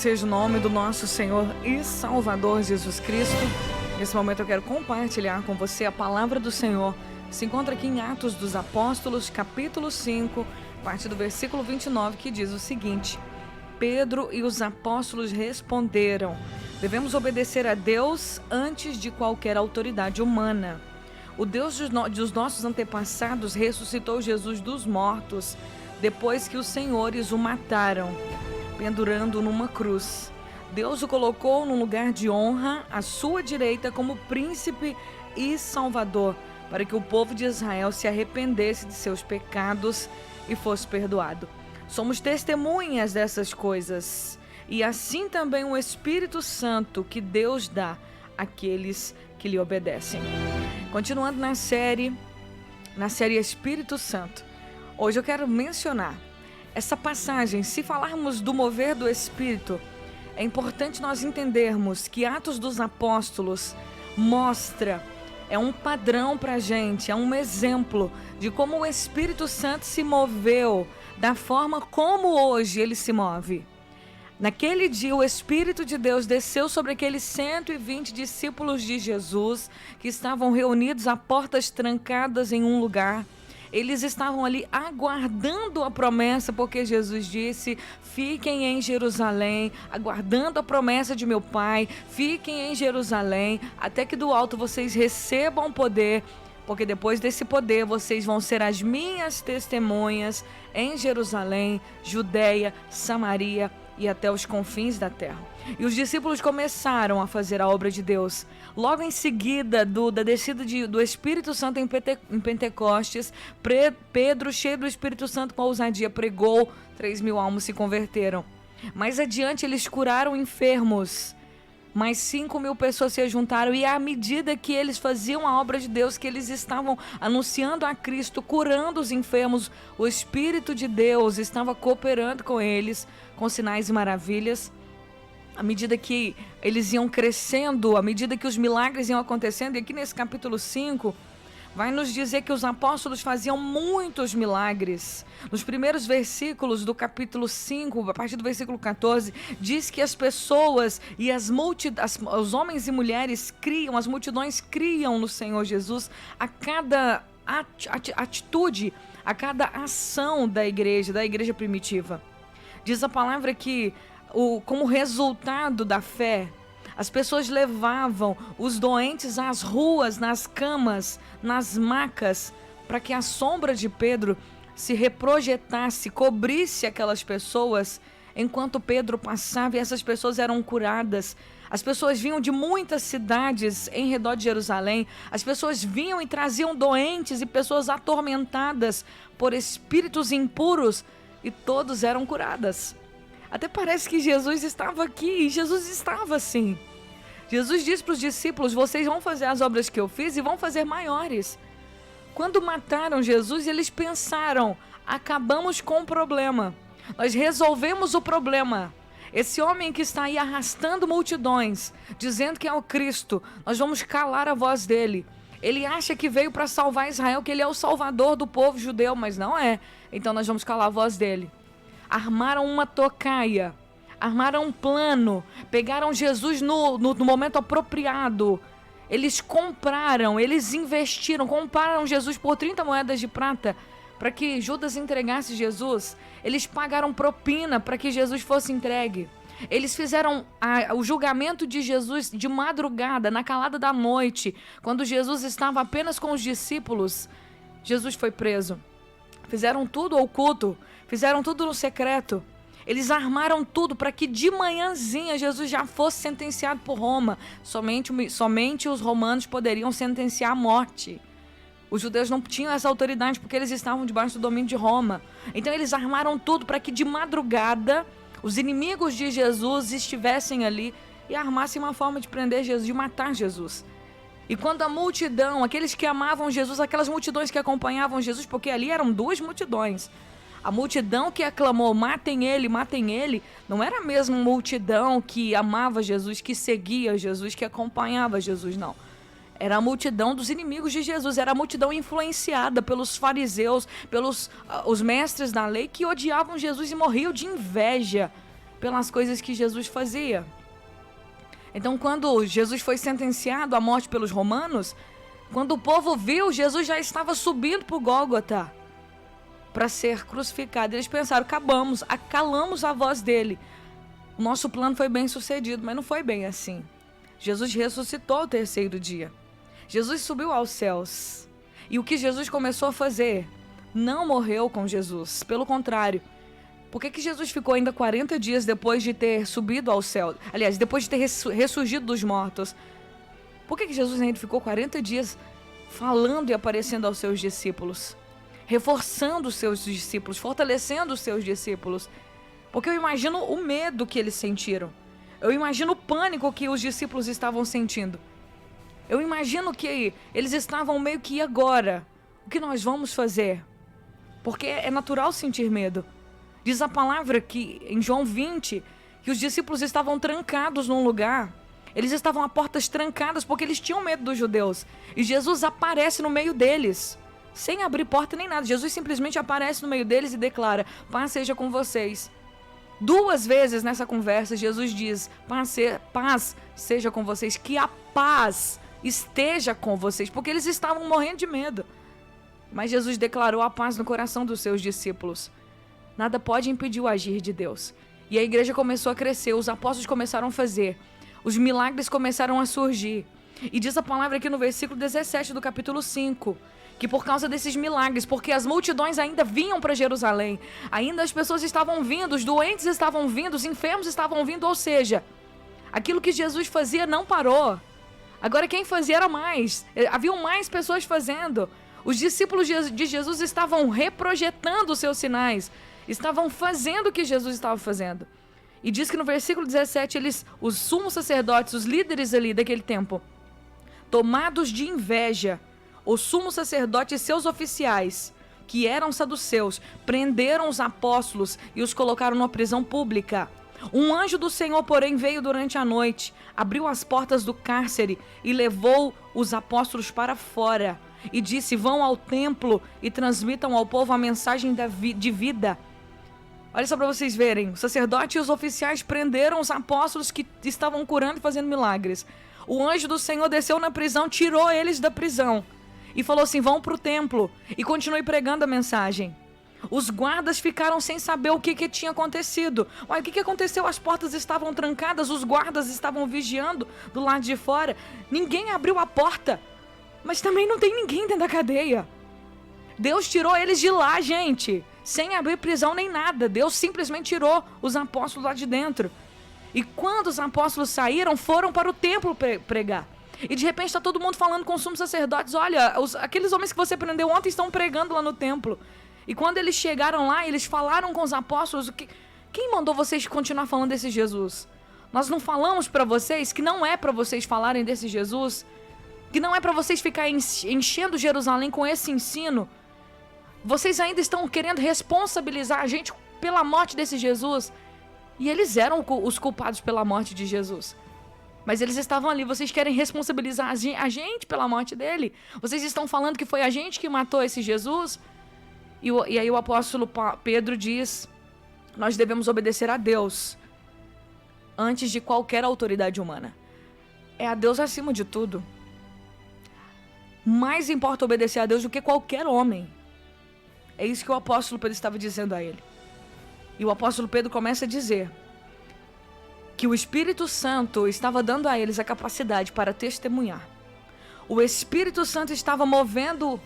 seja o nome do nosso Senhor e Salvador Jesus Cristo. Nesse momento eu quero compartilhar com você a palavra do Senhor. Se encontra aqui em Atos dos Apóstolos, capítulo 5, a partir do versículo 29, que diz o seguinte: Pedro e os apóstolos responderam: devemos obedecer a Deus antes de qualquer autoridade humana. O Deus dos nossos antepassados ressuscitou Jesus dos mortos, depois que os senhores o mataram, pendurando numa cruz. Deus o colocou num lugar de honra, à sua direita, como príncipe e salvador, para que o povo de Israel se arrependesse de seus pecados e fosse perdoado. Somos testemunhas dessas coisas, e assim também o Espírito Santo que Deus dá àqueles que lhe obedecem. Continuando na série Espírito Santo, hoje eu quero mencionar essa passagem. Se falarmos do mover do Espírito, é importante nós entendermos que Atos dos Apóstolos é um padrão para a gente, é um exemplo de como o Espírito Santo se moveu, da forma como hoje ele se move. Naquele dia, o Espírito de Deus desceu sobre aqueles 120 discípulos de Jesus que estavam reunidos a portas trancadas em um lugar. Eles estavam ali aguardando a promessa, porque Jesus disse: fiquem em Jerusalém, aguardando a promessa de meu Pai, fiquem em Jerusalém, até que do alto vocês recebam poder, porque depois desse poder vocês vão ser as minhas testemunhas em Jerusalém, Judeia, Samaria e até os confins da terra. E os discípulos começaram a fazer a obra de Deus. Logo em seguida da descida do Espírito Santo em Pentecostes, Pedro, cheio do Espírito Santo com ousadia, pregou, 3.000 almas se converteram. Mais adiante eles curaram enfermos, mais 5.000 pessoas se juntaram, e à medida que eles faziam a obra de Deus, que eles estavam anunciando a Cristo, curando os enfermos, o Espírito de Deus estava cooperando com eles, com sinais e maravilhas. À medida que eles iam crescendo, à medida que os milagres iam acontecendo, e aqui nesse capítulo 5, vai nos dizer que os apóstolos faziam muitos milagres. Nos primeiros versículos do capítulo 5, a partir do versículo 14, diz que as pessoas e os homens e mulheres criam, as multidões criam no Senhor Jesus a cada atitude, a cada ação da igreja primitiva. Diz a palavra que, como resultado da fé, as pessoas levavam os doentes às ruas, nas camas, nas macas, para que a sombra de Pedro se reprojetasse, cobrisse aquelas pessoas, enquanto Pedro passava, e essas pessoas eram curadas. As pessoas vinham de muitas cidades em redor de Jerusalém, as pessoas vinham e traziam doentes e pessoas atormentadas por espíritos impuros, e todos eram curadas. Até parece que Jesus estava aqui, e Jesus estava assim. Jesus disse para os discípulos: vocês vão fazer as obras que eu fiz e vão fazer maiores. Quando mataram Jesus, eles pensaram: acabamos com o problema, nós resolvemos o problema. Esse homem que está aí arrastando multidões, dizendo que é o Cristo, nós vamos calar a voz dele. Ele acha que veio para salvar Israel, que ele é o salvador do povo judeu, mas não é. Então nós vamos calar a voz dele. Armaram uma tocaia, armaram um plano, pegaram Jesus no momento apropriado. Eles eles investiram, compraram Jesus por 30 moedas de prata para que Judas entregasse Jesus. Eles pagaram propina para que Jesus fosse entregue. Eles fizeram o julgamento de Jesus de madrugada, na calada da noite, quando Jesus estava apenas com os discípulos. Jesus foi preso. Fizeram tudo oculto, fizeram tudo no secreto. Eles armaram tudo para que de manhãzinha Jesus já fosse sentenciado por Roma. Somente os romanos poderiam sentenciar à morte. Os judeus não tinham essa autoridade porque eles estavam debaixo do domínio de Roma. Então eles armaram tudo para que de madrugada os inimigos de Jesus estivessem ali e armassem uma forma de prender Jesus, de matar Jesus. E quando a multidão, aqueles que amavam Jesus, aquelas multidões que acompanhavam Jesus, porque ali eram duas multidões. A multidão que aclamou: matem ele, não era a mesma multidão que amava Jesus, que seguia Jesus, que acompanhava Jesus, não. Era a multidão dos inimigos de Jesus, era a multidão influenciada pelos fariseus, pelos os mestres da lei, que odiavam Jesus e morriam de inveja pelas coisas que Jesus fazia. Então, quando Jesus foi sentenciado à morte pelos romanos, quando o povo viu, Jesus já estava subindo para o Gólgota para ser crucificado. Eles pensaram, acalamos a voz dele. O nosso plano foi bem sucedido, mas não foi bem assim. Jesus ressuscitou ao terceiro dia. Jesus subiu aos céus. E o que Jesus começou a fazer? Não morreu com Jesus, pelo contrário. Por que Jesus ficou ainda 40 dias depois de ter subido ao céu? Aliás, depois de ter ressurgido dos mortos. Por que Jesus ainda ficou 40 dias falando e aparecendo aos seus discípulos? Reforçando os seus discípulos, fortalecendo os seus discípulos. Porque eu imagino o medo que eles sentiram. Eu imagino o pânico que os discípulos estavam sentindo. Eu imagino que eles estavam meio que, e agora? O que nós vamos fazer? Porque é natural sentir medo. Diz a palavra que em João 20, que os discípulos estavam trancados num lugar. Eles estavam a portas trancadas porque eles tinham medo dos judeus. E Jesus aparece no meio deles, sem abrir porta nem nada. Jesus simplesmente aparece no meio deles e declara: paz seja com vocês. 2 vezes nessa conversa Jesus diz: paz seja com vocês, que a paz esteja com vocês, porque eles estavam morrendo de medo. Mas Jesus declarou a paz no coração dos seus discípulos. Nada pode impedir o agir de Deus. E a igreja começou a crescer, os apóstolos começaram a fazer, os milagres começaram a surgir. E diz a palavra aqui no versículo 17 do capítulo 5, que por causa desses milagres, porque as multidões ainda vinham para Jerusalém, ainda as pessoas estavam vindo, os doentes estavam vindo, os enfermos estavam vindo, ou seja, aquilo que Jesus fazia não parou. Agora quem fazia era mais, haviam mais pessoas fazendo. Os discípulos de Jesus estavam reprojetando os seus sinais, estavam fazendo o que Jesus estava fazendo. E diz que no versículo 17, os sumos sacerdotes, os líderes ali daquele tempo, tomados de inveja, o sumo sacerdote e seus oficiais, que eram saduceus, prenderam os apóstolos e os colocaram numa prisão pública. Um anjo do Senhor, porém, veio durante a noite, abriu as portas do cárcere e levou os apóstolos para fora. E disse: vão ao templo e transmitam ao povo a mensagem de vida. Olha só para vocês verem, o sacerdote e os oficiais prenderam os apóstolos que estavam curando e fazendo milagres. O anjo do Senhor desceu na prisão, tirou eles da prisão e falou assim: vão para o templo e continue pregando a mensagem. Os guardas ficaram sem saber o que tinha acontecido. Olha, o que aconteceu? As portas estavam trancadas, os guardas estavam vigiando do lado de fora. Ninguém abriu a porta, mas também não tem ninguém dentro da cadeia. Deus tirou eles de lá, gente, sem abrir prisão nem nada. Deus simplesmente tirou os apóstolos lá de dentro. E quando os apóstolos saíram, foram para o templo pregar. E de repente está todo mundo falando com os sumos sacerdotes: olha, aqueles homens que você prendeu ontem estão pregando lá no templo. E quando eles chegaram lá, eles falaram com os apóstolos: quem mandou vocês continuar falando desse Jesus? Nós não falamos para vocês que não é para vocês falarem desse Jesus? Que não é para vocês ficarem enchendo Jerusalém com esse ensino? Vocês ainda estão querendo responsabilizar a gente pela morte desse Jesus? E eles eram os culpados pela morte de Jesus. Mas eles estavam ali: vocês querem responsabilizar a gente pela morte dele? Vocês estão falando que foi a gente que matou esse Jesus? E aí o apóstolo Pedro diz: nós devemos obedecer a Deus antes de qualquer autoridade humana. É a Deus acima de tudo. Mais importa obedecer a Deus do que qualquer homem. É isso que o apóstolo Pedro estava dizendo a ele. E o apóstolo Pedro começa a dizer que o Espírito Santo estava dando a eles a capacidade para testemunhar. O Espírito Santo estava movendo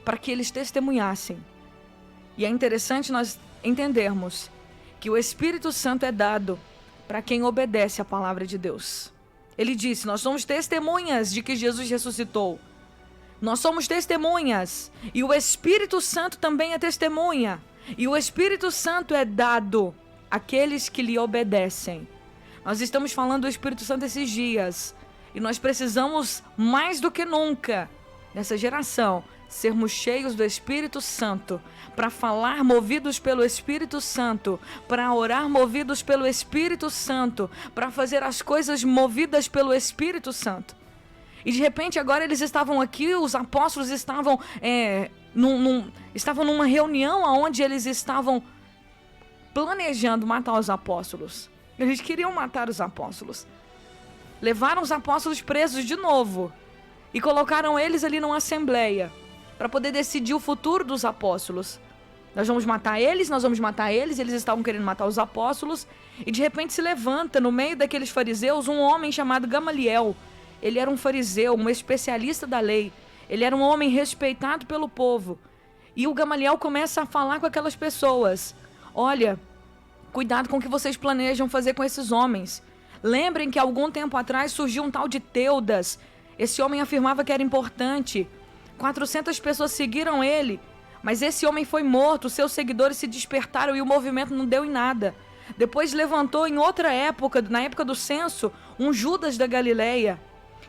para que eles testemunhassem. E é interessante nós entendermos que o Espírito Santo é dado para quem obedece à palavra de Deus. Ele disse: nós somos testemunhas de que Jesus ressuscitou. Nós somos testemunhas. E o Espírito Santo também é testemunha. E o Espírito Santo é dado àqueles que lhe obedecem. Nós estamos falando do Espírito Santo esses dias. E nós precisamos, mais do que nunca, nessa geração, sermos cheios do Espírito Santo, para falar movidos pelo Espírito Santo, para orar movidos pelo Espírito Santo, para fazer as coisas movidas pelo Espírito Santo. E de repente agora eles estavam aqui, os apóstolos estavam estavam numa reunião onde eles estavam planejando matar os apóstolos. Eles queriam matar os apóstolos. Levaram os apóstolos presos de novo e colocaram eles ali numa assembleia para poder decidir o futuro dos apóstolos. Nós vamos matar eles, eles estavam querendo matar os apóstolos, e de repente se levanta no meio daqueles fariseus um homem chamado Gamaliel. Ele era um fariseu, um especialista da lei, ele era um homem respeitado pelo povo, e o Gamaliel começa a falar com aquelas pessoas: olha, cuidado com o que vocês planejam fazer com esses homens. Lembrem que algum tempo atrás surgiu um tal de Teudas. Esse homem afirmava que era importante. 400 pessoas seguiram ele, mas esse homem foi morto, seus seguidores se despertaram e o movimento não deu em nada. Depois levantou em outra época, na época do censo, um Judas da Galileia,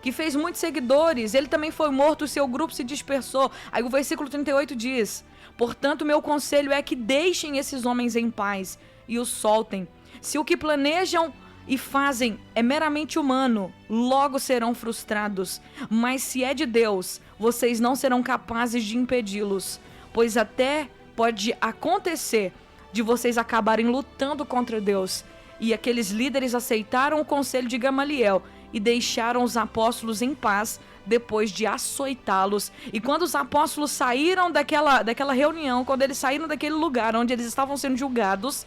que fez muitos seguidores. Ele também foi morto, o seu grupo se dispersou. Aí o versículo 38 diz: portanto, meu conselho é que deixem esses homens em paz e os soltem. Se o que planejam e fazem é meramente humano, logo serão frustrados. Mas se é de Deus, vocês não serão capazes de impedi-los, pois até pode acontecer de vocês acabarem lutando contra Deus. E aqueles líderes aceitaram o conselho de Gamaliel e deixaram os apóstolos em paz depois de açoitá-los. E quando os apóstolos saíram daquela reunião, quando eles saíram daquele lugar onde eles estavam sendo julgados,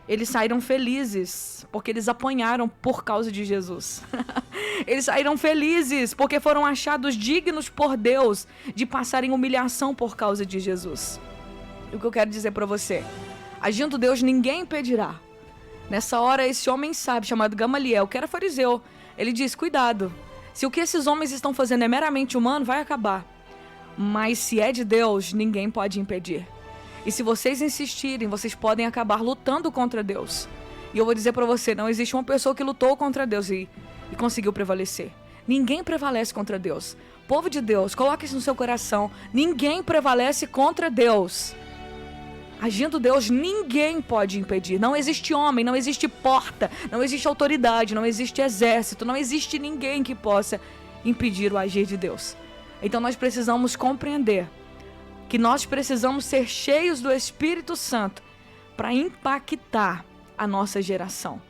eles saíram felizes, porque eles apanharam por causa de Jesus. Eles saíram felizes, porque foram achados dignos por Deus de passarem humilhação por causa de Jesus. E o que eu quero dizer para você: agindo Deus, ninguém impedirá. Nessa hora, esse homem sábio, chamado Gamaliel, que era fariseu, ele diz: cuidado, se o que esses homens estão fazendo é meramente humano, vai acabar. Mas se é de Deus, ninguém pode impedir. E se vocês insistirem, vocês podem acabar lutando contra Deus. E eu vou dizer para você, não existe uma pessoa que lutou contra Deus e conseguiu prevalecer. Ninguém prevalece contra Deus. Povo de Deus, coloque isso no seu coração. Ninguém prevalece contra Deus. Agindo Deus, ninguém pode impedir. Não existe homem, não existe porta, não existe autoridade, não existe exército, não existe ninguém que possa impedir o agir de Deus. Então nós precisamos compreender que nós precisamos ser cheios do Espírito Santo para impactar a nossa geração.